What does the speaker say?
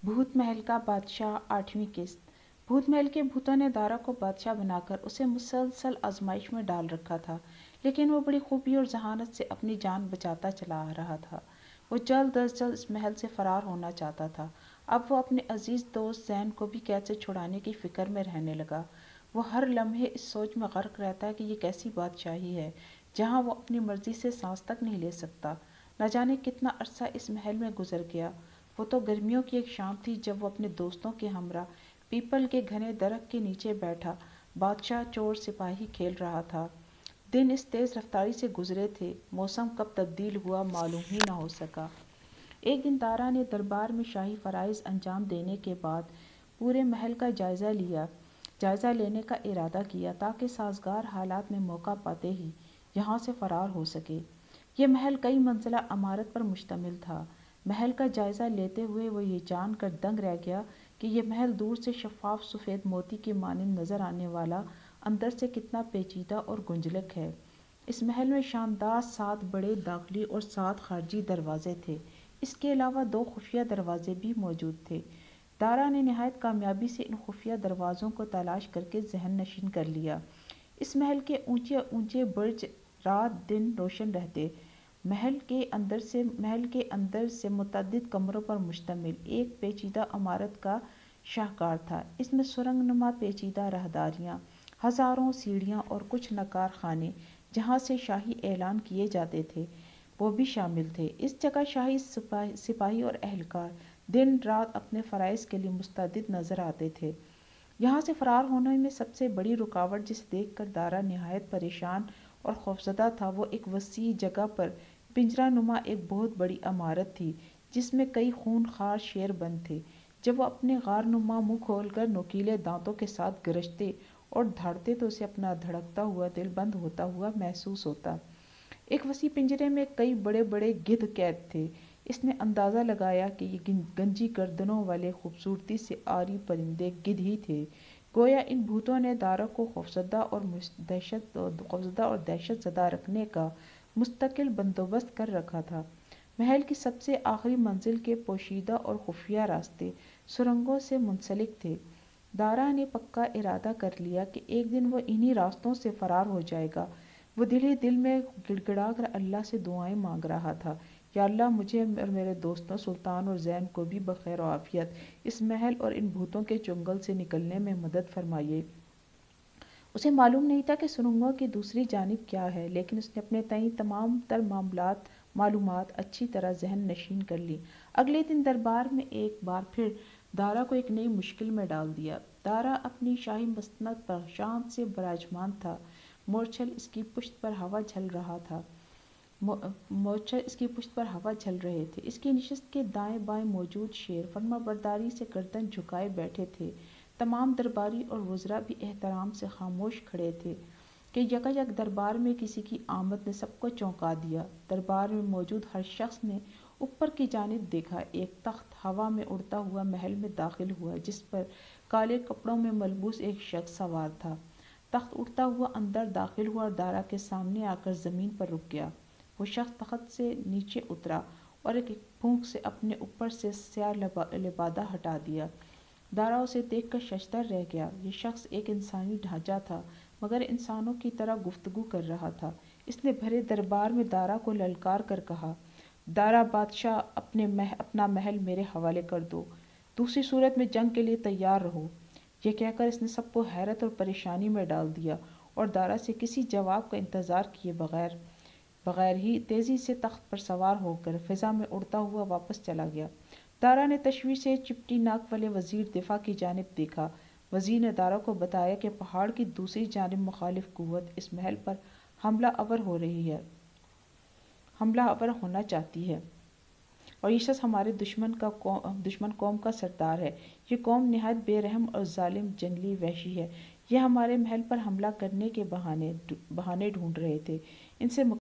भूत महल का बादशाह 8वीं किस्त। भूत महल के भूतों ने दारा को बादशाह बनाकर उसे मुसलसल आजमाइश में डाल रखा था, लेकिन वो बड़ी खूबी और जहानत से अपनी जान बचाता चला आ रहा था। वो जल्द अज जल्द इस महल से फरार होना चाहता था। अब वो अपने अजीज दोस्त जैन को भी कैद से छुड़ाने की फिक्र में रहने लगा। वो हर लम्हे इस सोच में गर्क रहता कि ये कैसी बादशाही है जहाँ वो अपनी मर्जी से सांस तक नहीं ले सकता। न जाने कितना अरसा इस महल में गुजर गया। वो तो गर्मियों की एक शाम थी जब वो अपने दोस्तों के हमरा पीपल के घने दरख्त के नीचे बैठा बादशाह चोर सिपाही खेल रहा था। दिन इस तेज रफ्तारी से गुजरे थे, मौसम कब तब्दील हुआ मालूम ही न हो सका। एक दिन दारा ने दरबार में शाही फराइज अंजाम देने के बाद पूरे महल का जायज़ा लेने का इरादा किया ताकि साजगार हालात में मौका पाते ही यहाँ से फरार हो सके। ये महल कई मंजिला इमारत पर मुश्तमिल था। महल का जायज़ा लेते हुए वो ये जान कर दंग रह गया कि यह महल दूर से शफाफ सफ़ेद मोती के मानिंद नज़र आने वाला अंदर से कितना पेचीदा और गुंजलक है। इस महल में शानदार 7 बड़े दाखिली और 7 खारजी दरवाजे थे। इसके अलावा 2 खुफिया दरवाजे भी मौजूद थे। दारा ने नहायत कामयाबी से इन खुफिया दरवाज़ों को तलाश करके जहन नशीन कर लिया। इस महल के ऊंचे ऊंचे बुर्ज रात दिन रोशन रहते। महल के अंदर से मुतअद्दिद कमरों पर मुश्तमिल एक पेचीदा इमारत का शाहकार था। इसमें सुरंगनुमा पेचीदा राहदारियाँ, हज़ारों सीढ़ियाँ और कुछ नकार खाने जहाँ से शाही ऐलान किए जाते थे वो भी शामिल थे। इस जगह शाही सिपाही और एहलकार दिन रात अपने फ़राइज़ के लिए मुस्तैद नज़र आते थे। यहाँ से फरार होने में सबसे बड़ी रुकावट जिसे देखकर दारा निहायत परेशान और खौफज़दा था, वो एक वसी जगह पर पिंजरानुमा एक बहुत बड़ी इमारत थी जिसमें कई खूनखार शेर बंद थे। जब वो अपने गारनुमा मुँह खोलकर नुकीले दांतों के साथ गरजते और धाड़ते तो उसे अपना धड़कता हुआ दिल बंद होता हुआ महसूस होता। एक वसी पिंजरे में कई बड़े बड़े गिद्ध कैद थे। इसने अंदाज़ा लगाया कि ये गंजी गर्दनों वाले खूबसूरती से आरी परिंदे गिद्ध ही थे। गोया इन भूतों ने दारा को खौफज़दा और दहशत ज़दा रखने का मुस्तकिल बंदोबस्त कर रखा था। महल की सबसे आखिरी मंजिल के पोशीदा और खुफिया रास्ते सुरंगों से मुंसलिक थे। दारा ने पक्का इरादा कर लिया कि एक दिन वो इन्हीं रास्तों से फरार हो जाएगा। वो दिल ही दिल में गिड़गिड़ा कर अल्लाह से दुआएं मांग रहा था, या अल्लाह मुझे और मेरे दोस्तों सुल्तान और जैन को भी बखैर और आफियत इस महल और इन भूतों के चुंगल से निकलने में मदद फरमाइए। उसे मालूम नहीं था कि सुरंगों की दूसरी जानिब क्या है, लेकिन उसने अपने तय तमाम तर मालूमात अच्छी तरह जहन नशीन कर ली। अगले दिन दरबार में एक बार फिर दारा को एक नई मुश्किल में डाल दिया। दारा अपनी शाही मसनद पर शान से बराजमान था। मोरछल इसकी पुश्त पर हवा झल रहे थे। इसकी निशस्त के दाएं बाएं मौजूद शेर फर्माबरदारी से गर्दन झुकाए बैठे थे। तमाम दरबारी और वज़रा भी एहतराम से खामोश खड़े थे कि यकायक दरबार में किसी की आमद ने सबको चौंका दिया। दरबार में मौजूद हर शख्स ने ऊपर की जानिब देखा। एक तख्त हवा में उड़ता हुआ महल में दाखिल हुआ जिस पर काले कपड़ों में मलबूस एक शख्स सवार था। तख्त उड़ता हुआ अंदर दाखिल हुआ और दारा के सामने आकर ज़मीन पर रुक गया। वो शख्स तख्त से नीचे उतरा और एक फूंक से अपने ऊपर से स्याह लिबादा हटा दिया। दारा उसे देखकर शशदर रह गया। ये शख्स एक इंसानी ढांचा था, मगर इंसानों की तरह गुफ्तगू कर रहा था। इसने भरे दरबार में दारा को ललकार कर कहा, दारा बादशाह, अपना महल मेरे हवाले कर दो, दूसरी सूरत में जंग के लिए तैयार रहो। यह कहकर इसने सबको हैरत और परेशानी में डाल दिया और दारा से किसी जवाब का इंतज़ार किए बगैर ही तेज़ी से तख्त पर सवार होकर फ़िज़ा में उड़ता हुआ वापस चला गया। दारा ने तशवीश से चिपटी नाक वाले वज़ीर दिफा की जानिब देखा। वज़ीर ने दारा को बताया कि पहाड़ की दूसरी जानिब मुखालिफ कुव्वत इस महल पर हमला आवर होना चाहती है और ये शख्स हमारे दुश्मन कौम का सरदार है। ये कौम निहायत बेरहम और जालिम जंगली वहशी है। यह हमारे महल पर हमला करने के बहाने ढूंढ रहे थे। इनसे